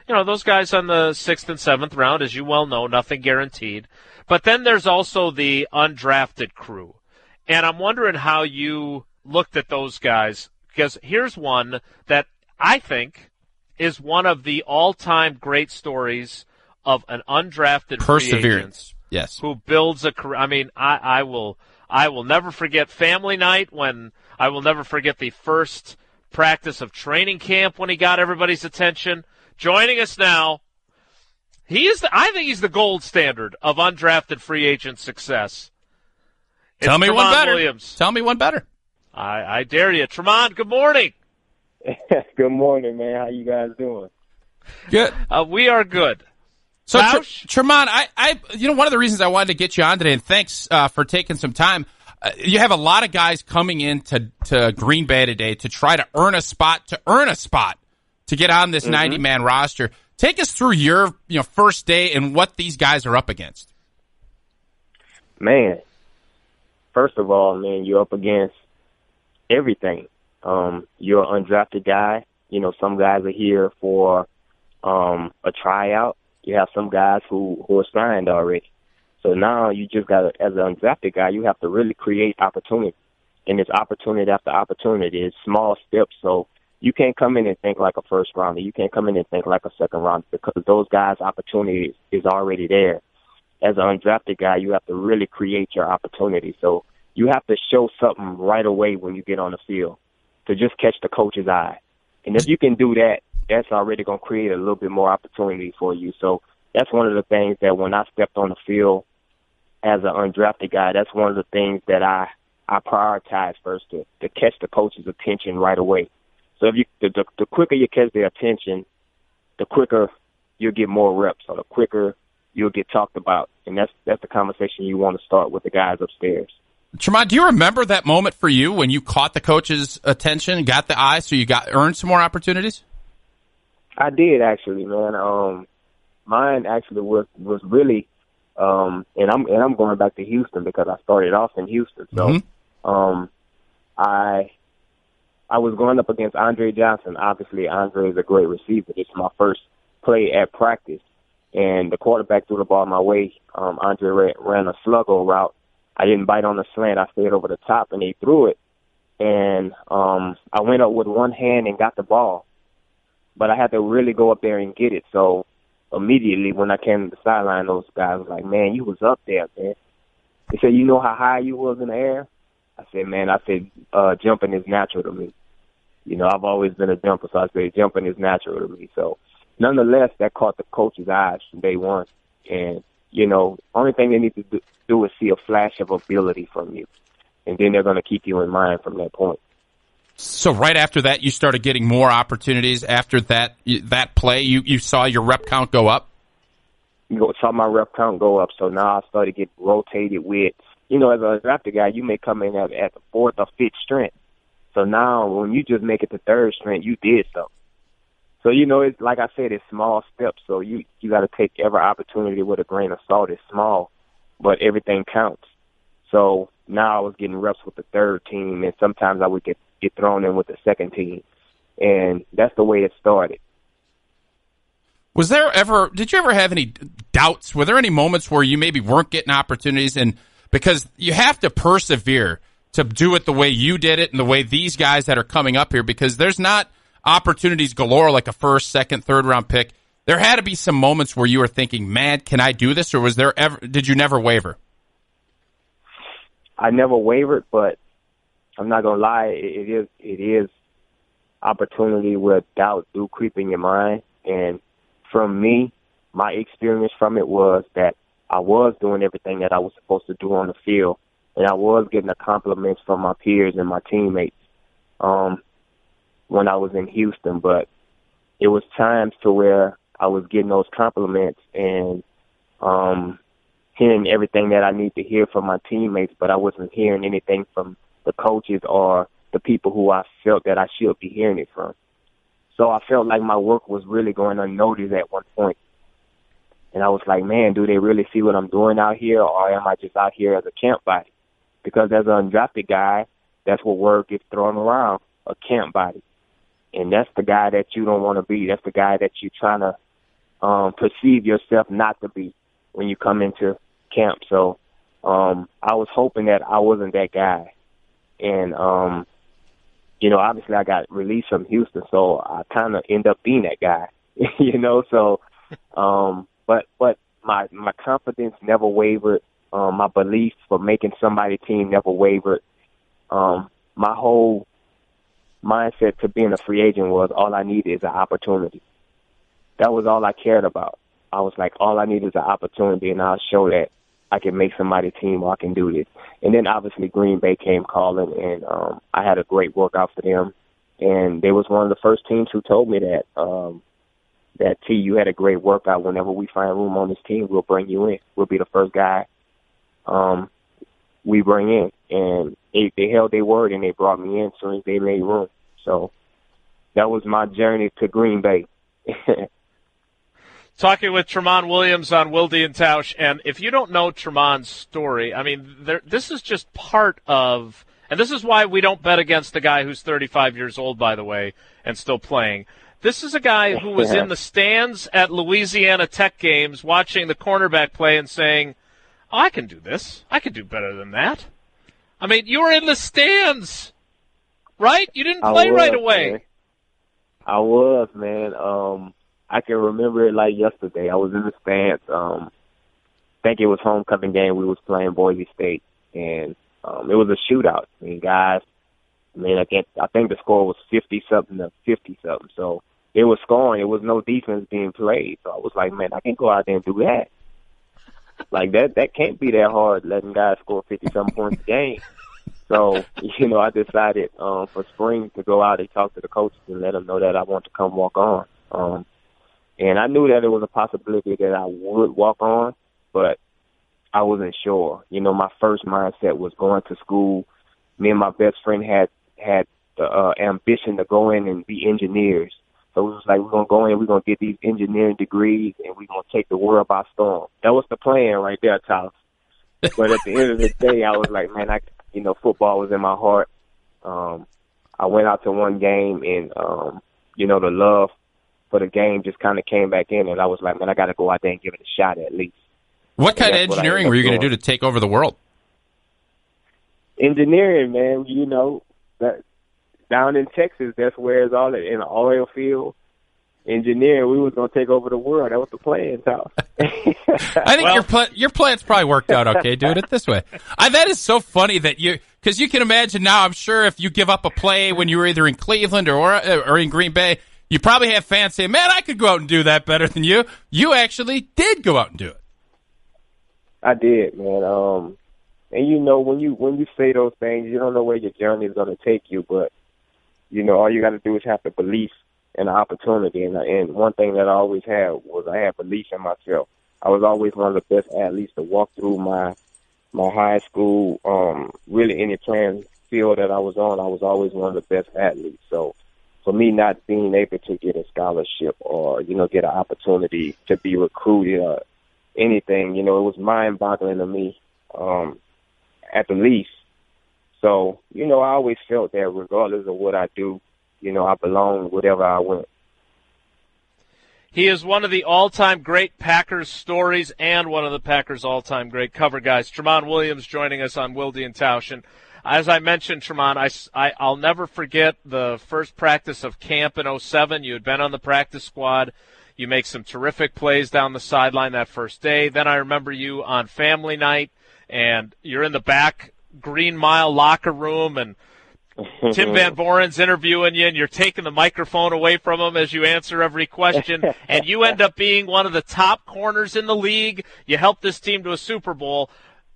those guys on the 6th and 7th round, as you well know, nothing guaranteed. But then there's also the undrafted crew. And I'm wondering how you looked at those guys, because here's one that I think is one of the all-time great stories of an undrafted free agent who builds a career. I mean, I will never forget family night I will never forget the first practice of training camp when he got everybody's attention. Joining us now, I think he's the gold standard of undrafted free agent success. Tell me one better. Williams. Tell me one better. I dare you. Tramon, good morning. Good morning, man. How you guys doing? Good. We are good. So, Tramon, one of the reasons I wanted to get you on today, and thanks for taking some time, you have a lot of guys coming in to Green Bay today to try to earn a spot to get on this 90-man roster. Take us through your first day and what these guys are up against. Man, first of all, man, you're up against everything. You're an undrafted guy. Some guys are here for a tryout. You have some guys who are signed already. So now you just got to, as an undrafted guy, you have to really create opportunity. And it's opportunity after opportunity. It's small steps. So you can't come in and think like a first rounder. You can't come in and think like a second rounder because those guys' opportunity is already there. As an undrafted guy, you have to really create your opportunity. So you have to show something right away when you get on the field to just catch the coach's eye. And if you can do that, that's already going to create a little bit more opportunity for you. So that's one of the things that when I stepped on the field as an undrafted guy, that's one of the things that I prioritize first to catch the coach's attention right away. So if the quicker you catch their attention, the quicker you'll get more reps, or the quicker you'll get talked about. And that's the conversation you want to start with the guys upstairs. Tramon, do you remember that moment for you when you caught the coach's attention, got the eye, so you earned some more opportunities? I did, actually, man. Mine actually was really, and I'm going back to Houston because I started off in Houston. So, I was going up against Andre Johnson. Obviously, Andre is a great receiver. This is my first play at practice, and the quarterback threw the ball my way. Andre ran a sluggo route. I didn't bite on the slant. I stayed over the top, and he threw it. And I went up with one hand and got the ball. But I had to really go up there and get it. So immediately when I came to the sideline, those guys were like, man, you was up there, man. They said, you know how high you was in the air? I said, jumping is natural to me. I've always been a jumper, so I said jumping is natural to me. So nonetheless, that caught the coach's eyes from day one. And, only thing they need to do is see a flash of ability from you. And then they're going to keep you in mind from that point. So right after that, you started getting more opportunities. After that play, you saw your rep count go up? Saw my rep count go up. So now I started getting rotated with, as a drafted guy, you may come in at the fourth or fifth strength. So now when you just make it to third strength, you did something. So, it's like I said, it's small steps. So you got to take every opportunity with a grain of salt. It's small, but everything counts. So now I was getting reps with the third team, and sometimes I would get thrown in with the second team. And that's the way it started. Did you ever have any doubts? Were there any moments where you maybe weren't getting opportunities? And because you have to persevere to do it the way you did it and the way these guys that are coming up here, because there's not opportunities galore like a first, second, third round pick. There had to be some moments where you were thinking, man, can I do this? Or did you never waver? I never wavered, but I'm not going to lie. It is opportunity where doubt do creep in your mind. And from me, my experience from it was that I was doing everything that I was supposed to do on the field. And I was getting the compliments from my peers and my teammates when I was in Houston. But it was times to where I was getting those compliments and hearing everything that I need to hear from my teammates, but I wasn't hearing anything from the coaches or the people who I felt that I should be hearing it from. So I felt like my work was really going unnoticed at one point. And I was like, man, do they really see what I'm doing out here, or am I just out here as a camp body? Because as an undrafted guy, that's what word gets thrown around, a camp body. And that's the guy that you don't want to be. That's the guy that you're trying to perceive yourself not to be when you come into camp. So I was hoping that I wasn't that guy. And, obviously I got released from Houston, so I kind of end up being that guy, so but my confidence never wavered. My belief for making somebody team never wavered. My whole mindset to being a free agent was all I need is an opportunity. That was all I cared about. I was like, all I need is an opportunity, and I'll show that I can make somebody team or I can do this. And then obviously Green Bay came calling, and I had a great workout for them. And they was one of the first teams who told me that, that T, you had a great workout. Whenever we find room on this team, we'll bring you in. We'll be the first guy we bring in. And they held their word, and they brought me in as soon as they made room. So that was my journey to Green Bay. Talking with Tramon Williams on Wilde and Tausch, and if you don't know Tramon's story, I mean, this is just part of, and this is why we don't bet against the guy who's 35 years old, by the way, and still playing. This is a guy who was in the stands at Louisiana Tech games watching the cornerback play and saying, oh, I can do this. I can do better than that. I mean, you were in the stands, right? You didn't play right away. Man. I was, man. I can remember it like yesterday. I was in the stands. I think it was homecoming game. We was playing Boise State, and it was a shootout. I mean, guys, I think the score was 50-something to 50-something. So it was scoring. It was no defense being played. So I was like, man, I can go out there and do that. Like, that can't be that hard, letting guys score 50-something points a game. So, I decided for spring to go out and talk to the coaches and let them know that I want to come walk on. And I knew that it was a possibility that I would walk on, but I wasn't sure. My first mindset was going to school. Me and my best friend had the ambition to go in and be engineers. So it was like, we're going to go in, we're going to get these engineering degrees, and we're going to take the world by storm. That was the plan right there, Tyler. But at the end of the day, I was like, man, football was in my heart. I went out to one game, and, the love for the game just kind of came back in, and I was like, man, I got to go out there and give it a shot at least. What kind of engineering were you going to do to take over the world? Engineering, man, that down in Texas, that's where it's all in the oil field. Engineering, we was going to take over the world. That was the plan, Tyler. I think your plan's probably worked out okay, doing it this way. That is so funny that because you can imagine now, I'm sure if you give up a play when you were either in Cleveland or in Green Bay, you probably have fans saying, man, I could go out and do that better than you. You actually did go out and do it. I did, man. And when you say those things, you don't know where your journey is going to take you, but all you got to do is have the belief and the opportunity. And one thing that I always had was I had belief in myself. I was always one of the best athletes to walk through my high school, really any playing field that I was on. I was always one of the best athletes. So for me not being able to get a scholarship or, get an opportunity to be recruited or anything, it was mind-boggling to me at the least. So, I always felt that regardless of what I do, I belong wherever I went. He is one of the all-time great Packers stories and one of the Packers' all-time great cover guys. Tramon Williams joining us on Wilde and Tausch. And as I mentioned, Tramon, I'll never forget the first practice of camp in 2007. You had been on the practice squad. You make some terrific plays down the sideline that first day. Then I remember you on family night, and you're in the back Green Mile locker room, and Tim Van Boren's interviewing you, and you're taking the microphone away from him as you answer every question, and you end up being one of the top corners in the league. You helped this team to a Super Bowl.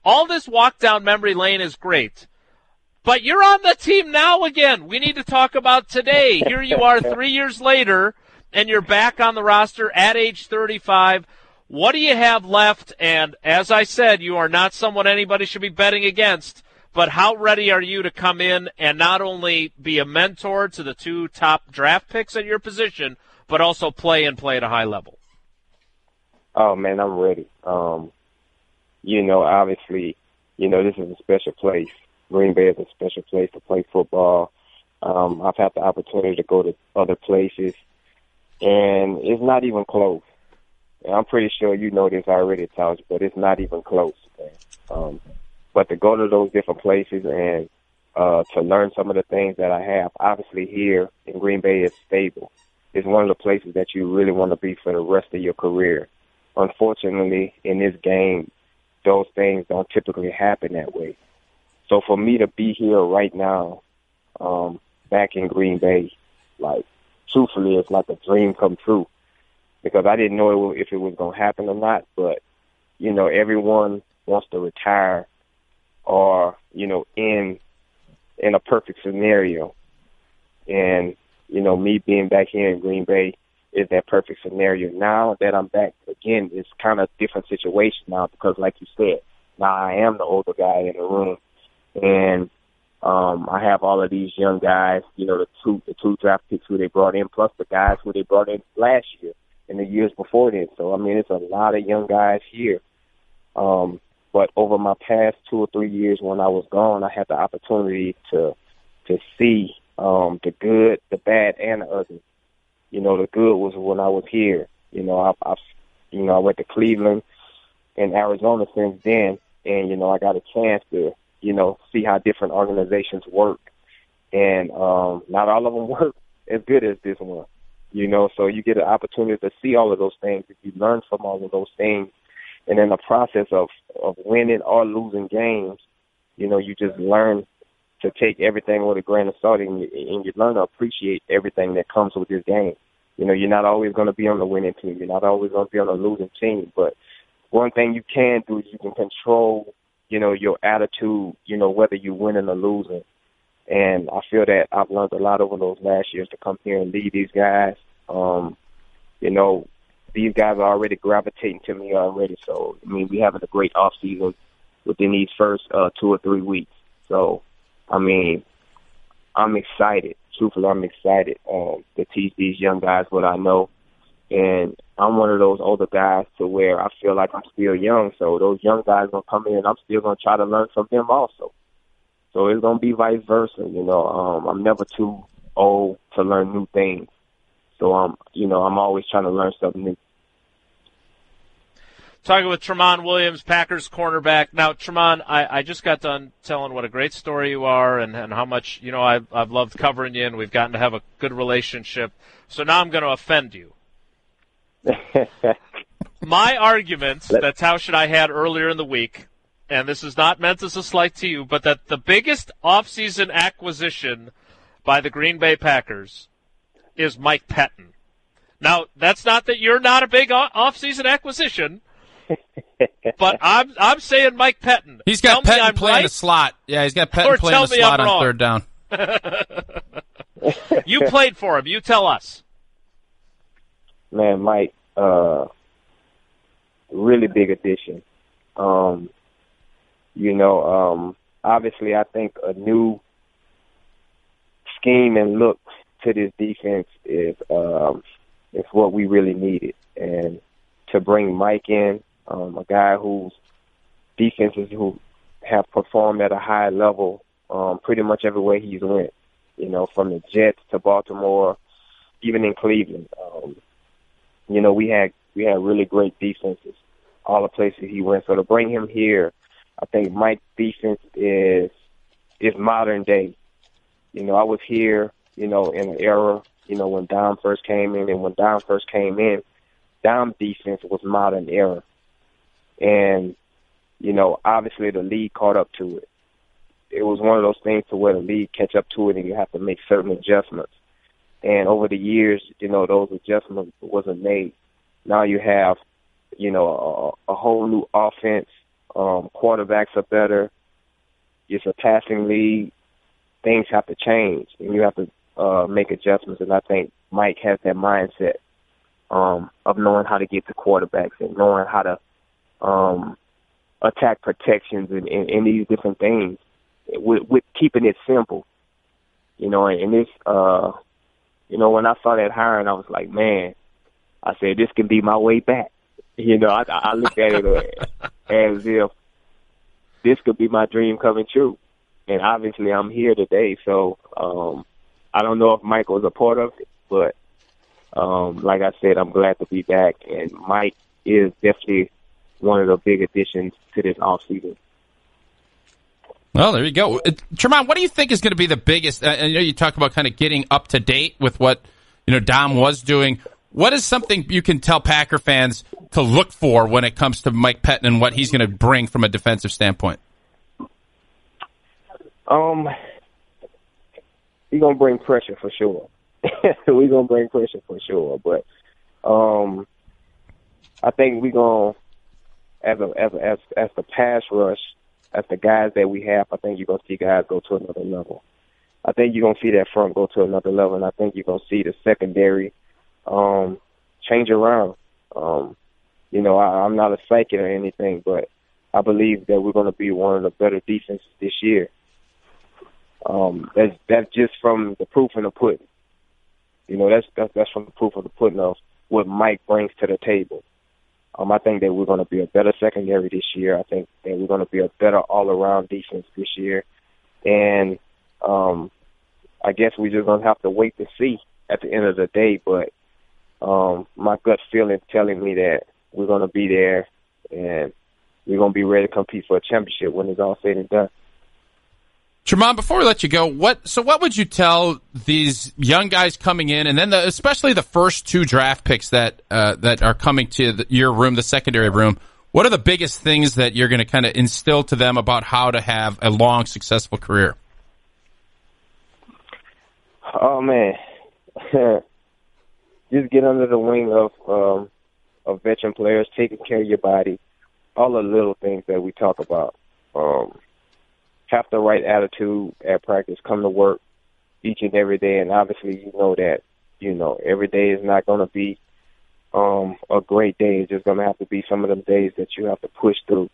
All this walk down memory lane is great. But you're on the team now again. We need to talk about today. Here you are 3 years later, and you're back on the roster at age 35. What do you have left? And as I said, you are not someone anybody should be betting against, but how ready are you to come in and not only be a mentor to the two top draft picks at your position, but also play at a high level? Oh, man, I'm ready. Obviously, this is a special place. Green Bay is a special place to play football. I've had the opportunity to go to other places, and it's not even close. and I'm pretty sure you know this already, Taj, but it's not even close, man. But to go to those different places and to learn some of the things that I have, obviously here in Green Bay is stable. It's one of the places that you really want to be for the rest of your career. Unfortunately, in this game, those things don't typically happen that way. So for me to be here right now, back in Green Bay, like, truthfully, it's like a dream come true, because I didn't know if it was going to happen or not. But, you know, everyone wants to retire or, you know, in a perfect scenario. And, you know, me being back here in Green Bay is that perfect scenario. Now that I'm back again, it's kind of a different situation now, because like you said, now I am the older guy in the room. And I have all of these young guys, you know, the two draft picks who they brought in, plus the guys who they brought in last year and the years before then. So, I mean, it's a lot of young guys here. But over my past 2 or 3 years when I was gone, I had the opportunity to see the good, the bad, and the ugly. You know, the good was when I was here. You know, I went to Cleveland and Arizona since then, and, you know, I got a chance to, you know, see how different organizations work. And not all of them work as good as this one, you know, so you get an opportunity to see all of those things. If you learn from all of those things, and in the process of winning or losing games, you know, you just learn to take everything with a grain of salt, and you learn to appreciate everything that comes with this game. You know, you're not always going to be on the winning team. You're not always going to be on the losing team. But one thing you can do is you can control, you know, your attitude, you know, whether you're winning or losing. And I feel that I've learned a lot over those last years to come here and lead these guys. You know, these guys are already gravitating to me already. So, I mean, we're having a great off season within these first 2 or 3 weeks. So, I mean, I'm excited. Truthfully, I'm excited to teach these young guys what I know. And I'm one of those older guys to where I feel like I'm still young. So those young guys going to come in, and I'm still going to try to learn from them also. So it's going to be vice versa. You know, I'm never too old to learn new things. So, you know, I'm always trying to learn something new. Talking with Tramon Williams, Packers cornerback. Now, Tramon, I just got done telling what a great story you are and how much, you know, I've loved covering you, and we've gotten to have a good relationship. So now I'm going to offend you. My argument that Tausch and I had earlier in the week, and this is not meant as a slight to you, but that the biggest offseason acquisition by the Green Bay Packers is Mike Pettin. Now, that's not that you're not a big offseason acquisition, but I'm saying Mike Pettin. He's got Pettin playing the slot. Yeah, he's got Pettin playing the slot on third down. You played for him. You tell us. Man, Mike, really big addition. You know, obviously I think a new scheme and look to this defense is what we really needed. And to bring Mike in, a guy whose defenses who have performed at a high level pretty much everywhere he's went, you know, from the Jets to Baltimore, even in Cleveland. You know, we had really great defenses, all the places he went. So to bring him here, I think Mike's defense is modern day. You know, I was here, you know, in an era, you know, when Dom first came in, and when Dom first came in, Dom's defense was modern era. And, you know, obviously the league caught up to it. It was one of those things to where the league catch up to it and you have to make certain adjustments. And over the years, you know, those adjustments wasn't made. Now you have, you know, a whole new offense. Quarterbacks are better. It's a passing league. Things have to change, and you have to make adjustments. And I think Mike has that mindset of knowing how to get to quarterbacks and knowing how to attack protections and these different things with keeping it simple. You know, and this, you know, when I saw that hiring, I was like, man, I said, this can be my way back. You know, I looked at it as if this could be my dream coming true. And obviously I'm here today, so I don't know if Mike was a part of it, but like I said, I'm glad to be back. And Mike, is definitely one of the big additions to this offseason. Well, there you go. Tramon, what do you think is going to be the biggest? I know you talk about kind of getting up to date with what Dom was doing. What is something you can tell Packer fans to look for when it comes to Mike Pettine and what he's going to bring from a defensive standpoint? He's going to bring pressure for sure. We're going to bring pressure for sure. But I think we're going to, as the pass rush, as the guys that we have, I think you're going to see guys go to another level. I think you're going to see that front go to another level, and I think you're going to see the secondary change around. I'm not a psychic or anything, but I believe that we're going to be one of the better defenses this year. That's just from the proof in the pudding. That's from the proof of the pudding of what Mike brings to the table. I think that we're going to be a better secondary this year. I think that we're going to be a better all-around defense this year. And I guess we're just going to have to wait to see at the end of the day. But my gut feeling telling me that we're going to be there and we're going to be ready to compete for a championship when it's all said and done. Tramon, before we let you go, what would you tell these young guys coming in, and then especially the first two draft picks that are coming to your room, the secondary room? What are the biggest things that you're going to kind of instill to them about how to have a long, successful career? Oh man, just get under the wing of veteran players, taking care of your body, all the little things that we talk about. Have the right attitude at practice, come to work each and every day, and obviously every day is not going to be a great day. It's just going to have to be some of them days that you have to push through.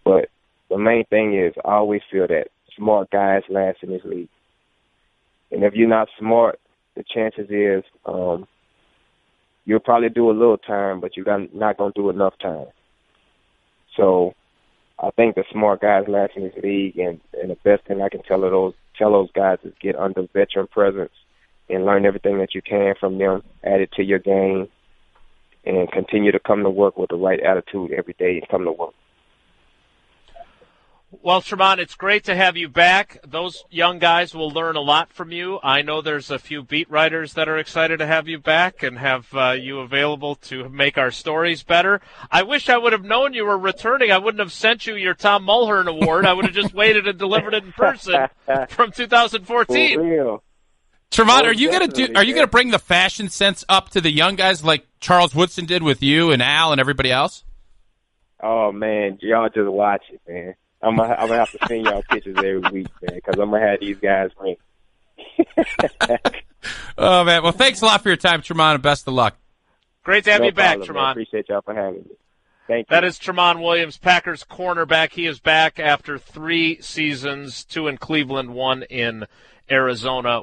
But the main thing is I always feel that smart guys last in this league. And if you're not smart, the chances is you'll probably do a little time, but you're not going to do enough time. So I think the smart guys last in this league, and the best thing I can tell those guys is get under veteran presence and learn everything that you can from them, add it to your game, and continue to come to work with the right attitude every day and come to work. Well, Tramon, it's great to have you back. Those young guys will learn a lot from you. I know there's a few beat writers that are excited to have you back and have you available to make our stories better. I wish I would have known you were returning. I wouldn't have sent you your Tom Mulhern Award. I would have just waited and delivered it in person from 2014. For real. Tramon, are you gonna bring the fashion sense up to the young guys like Charles Woodson did with you and Al and everybody else? Oh man, y'all just watch it, man. I'm gonna have to send y'all pictures every week, man, because I'm gonna have these guys ring. Oh man, well thanks a lot for your time, Tramon, and best of luck. Great to have you back, Tramon. Man. Appreciate y'all for having me. Thank you. That is Tramon Williams, Packers cornerback. He is back after 3 seasons, 2 in Cleveland, 1 in Arizona.